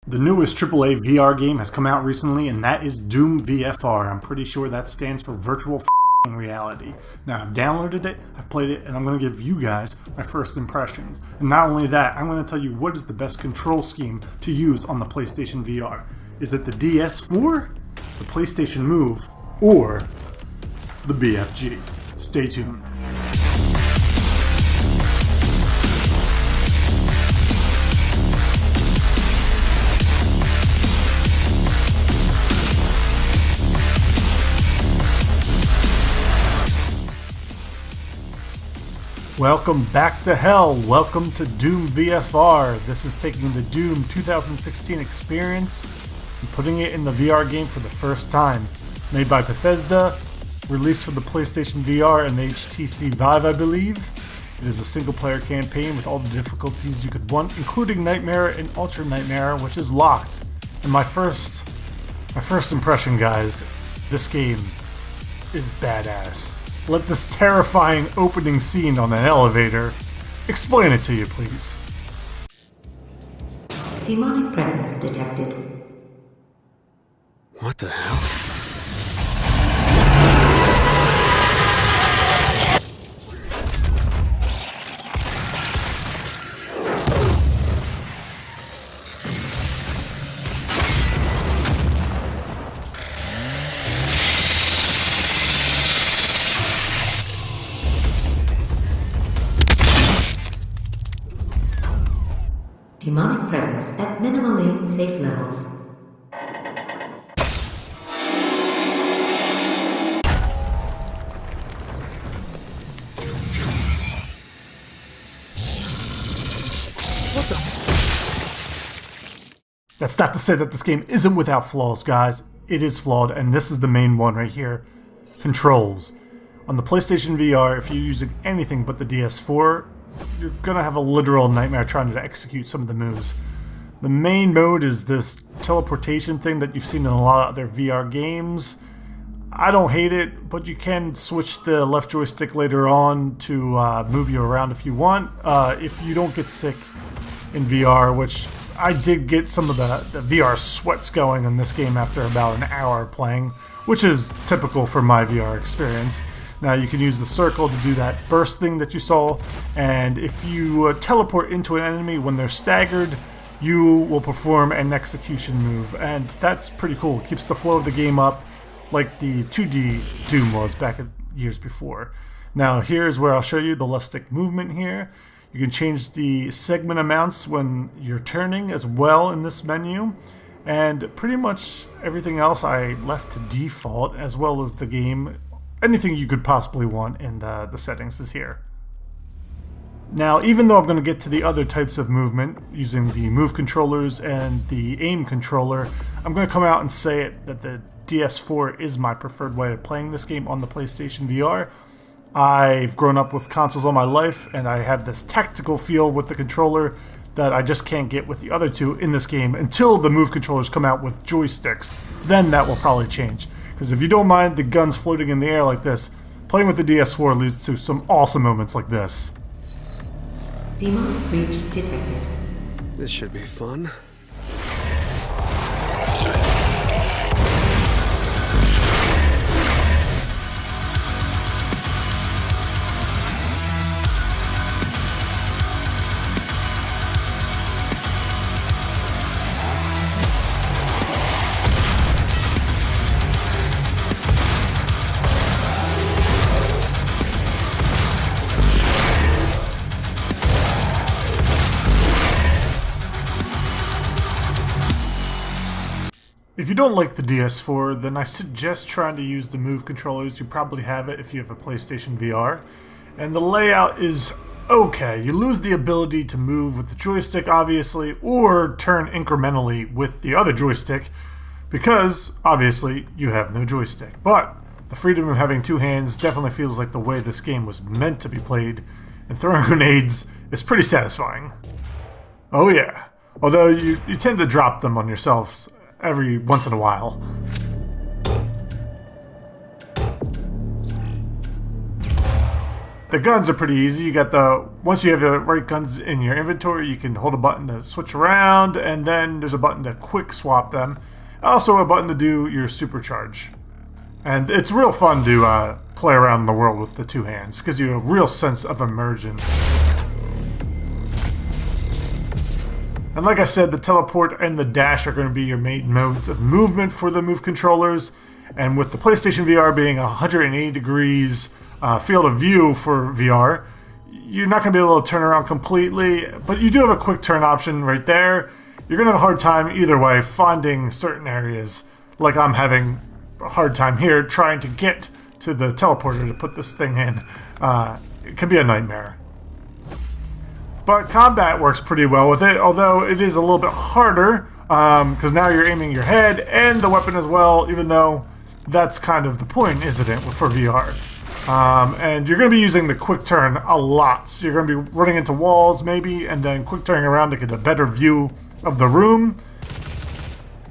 The newest AAA VR game has come out recently, and that is DOOM VFR. I'm pretty sure that stands for Virtual Reality. Now, I've downloaded it, I've played it, and I'm going to give you guys my first impressions. And not only that, I'm going to tell you what is the best control scheme to use on the PlayStation VR. Is it the DS4, the PlayStation Move, or the BFG? Stay tuned. Welcome back to hell. Welcome to DOOM VFR. This is taking the Doom 2016 experience and putting it in the VR game for the first time. Made by Bethesda, released for the PlayStation VR and the HTC Vive, I believe. It is a single-player campaign with all the difficulties you could want, including Nightmare and Ultra Nightmare, which is locked. And my first impression, guys, this game is badass. Let this terrifying opening scene on an elevator explain it to you, please. Demonic presence detected. What the hell? Demonic presence at minimally safe levels. What the That's not to say that this game isn't without flaws, guys. It is flawed, and this is the main one right here. Controls. On the PlayStation VR, if you're using anything but the DS4, you're gonna have a literal nightmare trying to execute some of the moves. The main mode is this teleportation thing that you've seen in a lot of other VR games. I don't hate it, but you can switch the left joystick later on to move you around if you want. If you don't get sick in VR, which I did get some of the VR sweats going in this game after about an hour playing, which is typical for my VR experience. Now you can use the circle to do that burst thing that you saw, and if you teleport into an enemy when they're staggered, you will perform an execution move, and that's pretty cool. It keeps the flow of the game up like the 2D Doom was back years before. Now here's where I'll show you the left stick movement here. You can change the segment amounts when you're turning as well in this menu, and pretty much everything else I left to default, as well as the game. Anything you could possibly want in the settings is here. Now, even though I'm going to get to the other types of movement using the move controllers and the aim controller, I'm going to come out and say it that the DS4 is my preferred way of playing this game on the PlayStation VR. I've grown up with consoles all my life, and I have this tactical feel with the controller that I just can't get with the other two in this game until the move controllers come out with joysticks. Then that will probably change. Because if you don't mind the guns floating in the air like this, playing with the DS4 leads to some awesome moments like this. Demonic breach detected. This should be fun. If you don't like the DS4, then I suggest trying to use the move controllers. You probably have it if you have a PlayStation VR. And the layout is okay. You lose the ability to move with the joystick, obviously, or turn incrementally with the other joystick, because, obviously, you have no joystick. But the freedom of having two hands definitely feels like the way this game was meant to be played, and throwing grenades is pretty satisfying. Oh yeah. Although you tend to drop them on yourselves every once in a while. the guns are pretty easy. You got once you have the right guns in your inventory, you can hold a button to switch around, and then there's a button to quick swap them. Also a button to do your supercharge. And it's real fun to play around in the world with the two hands. It gives you a real sense of immersion. And like I said, the teleport and the dash are going to be your main modes of movement for the Move controllers. And with the PlayStation VR being 180 degrees field of view for VR, you're not going to be able to turn around completely, but you do have a quick turn option right there. You're going to have a hard time either way finding certain areas, like I'm having a hard time here trying to get to the teleporter to put this thing in. It can be a nightmare. But combat works pretty well with it, although it is a little bit harder, because now you're aiming your head and the weapon as well, even though that's kind of the point, isn't it, for VR? And you're going to be using the quick turn a lot. So you're going to be running into walls maybe, and then quick turning around to get a better view of the room.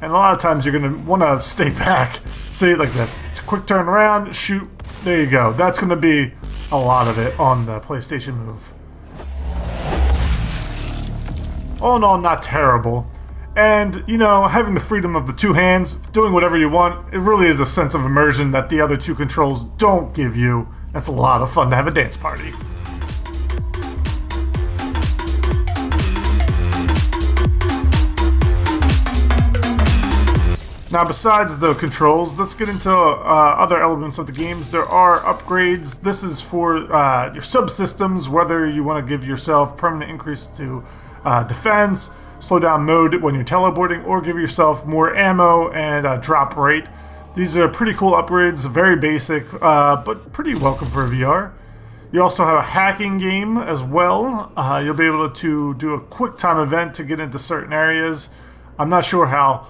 And a lot of times you're going to want to stay back. See it like this. Quick turn around, shoot. There you go. That's going to be a lot of it on the PlayStation Move. All in all, not terrible. And, you know, having the freedom of the two hands, doing whatever you want, it really is a sense of immersion that the other two controls don't give you. That's a lot of fun to have a dance party. Now, besides the controls, let's get into other elements of the games. There are upgrades. This is for your subsystems, whether you want to give yourself permanent increase to defense, slow down mode when you're teleporting, or give yourself more ammo and drop rate. These are pretty cool upgrades, very basic, but pretty welcome for VR. You also have a hacking game as well. You'll be able to do a quick time event to get into certain areas. I'm not sure how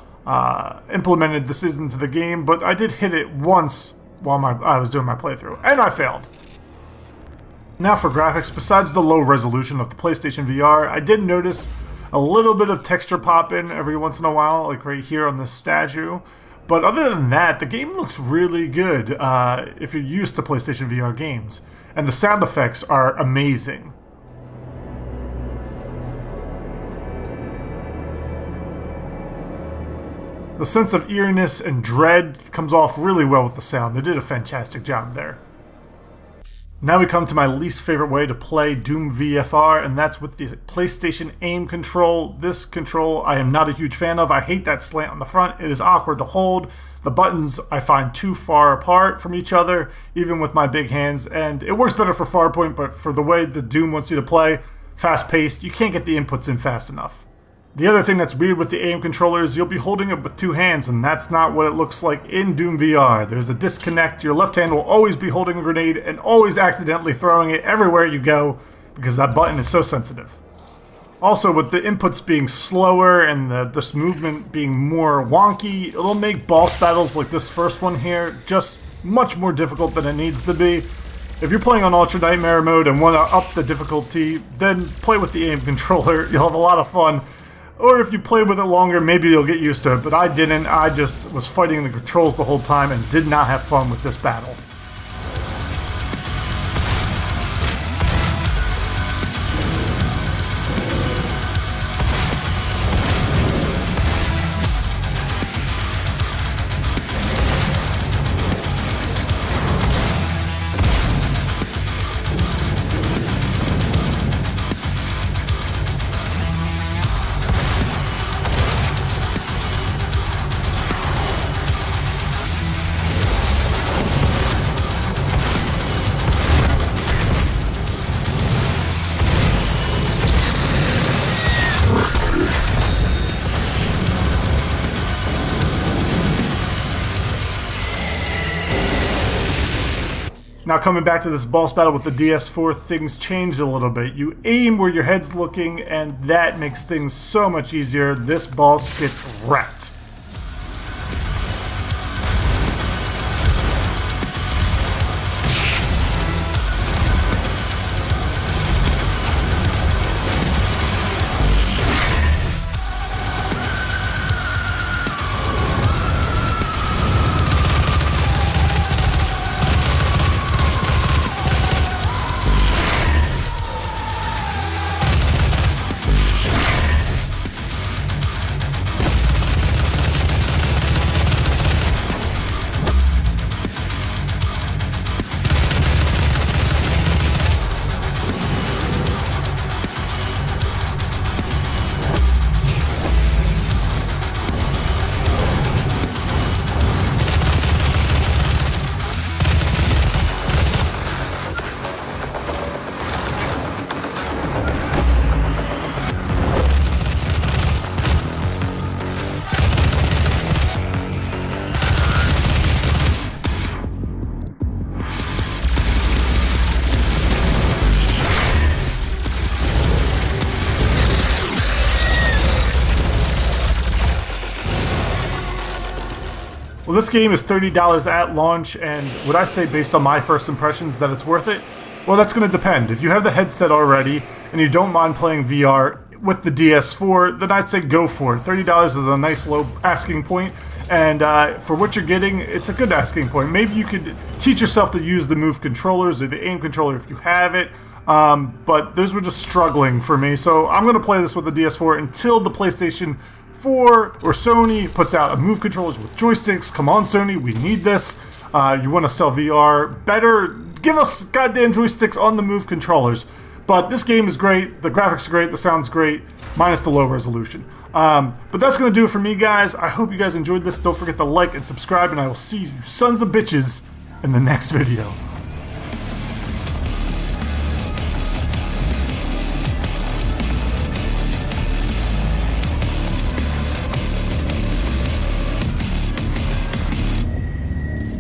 implemented this is into the game, but I did hit it once while I was doing my playthrough, and I failed. Now for graphics, besides the low resolution of the PlayStation VR, I did notice a little bit of texture pop in every once in a while, like right here on this statue. But other than that, the game looks really good if you're used to PlayStation VR games. And the sound effects are amazing. The sense of eeriness and dread comes off really well with the sound. They did a fantastic job there. Now we come to my least favorite way to play Doom VFR, and that's with the PlayStation aim control. This control I am not a huge fan of. I hate that slant on the front. It is awkward to hold. The buttons I find too far apart from each other, even with my big hands, and it works better for Farpoint, but for the way the Doom wants you to play, fast-paced, you can't get the inputs in fast enough. The other thing that's weird with the aim controller is you'll be holding it with two hands, and that's not what it looks like in Doom VR. There's a disconnect. Your left hand will always be holding a grenade and always accidentally throwing it everywhere you go because that button is so sensitive. Also, with the inputs being slower and this movement being more wonky, it'll make boss battles like this first one here just much more difficult than it needs to be. If you're playing on Ultra Nightmare mode and want to up the difficulty, then play with the aim controller. You'll have a lot of fun. Or if you play with it longer, maybe you'll get used to it, but I didn't. I just was fighting the controls the whole time and did not have fun with this battle. Now coming back to this boss battle with the DS4, things changed a little bit. You aim where your head's looking, and that makes things so much easier. This boss gets wrecked. Well, this game is $30 at launch, and would I say based on my first impressions that it's worth it? Well, that's going to depend. If you have the headset already and you don't mind playing VR with the DS4, then I'd say go for it. $30 is a nice low asking point, and for what you're getting, it's a good asking point. Maybe you could teach yourself to use the Move controllers or the aim controller if you have it, but those were just struggling for me, so I'm going to play this with the DS4 until the PlayStation 4 or Sony puts out a Move controllers with joysticks. Come on, Sony, we need this. You want to sell VR better? Give us goddamn joysticks on the Move controllers. But this game is great. The graphics are great. The sound's great, minus the low resolution. But that's going to do it for me, guys. I hope you guys enjoyed this. Don't forget to like and subscribe, and I will see you sons of bitches in the next video.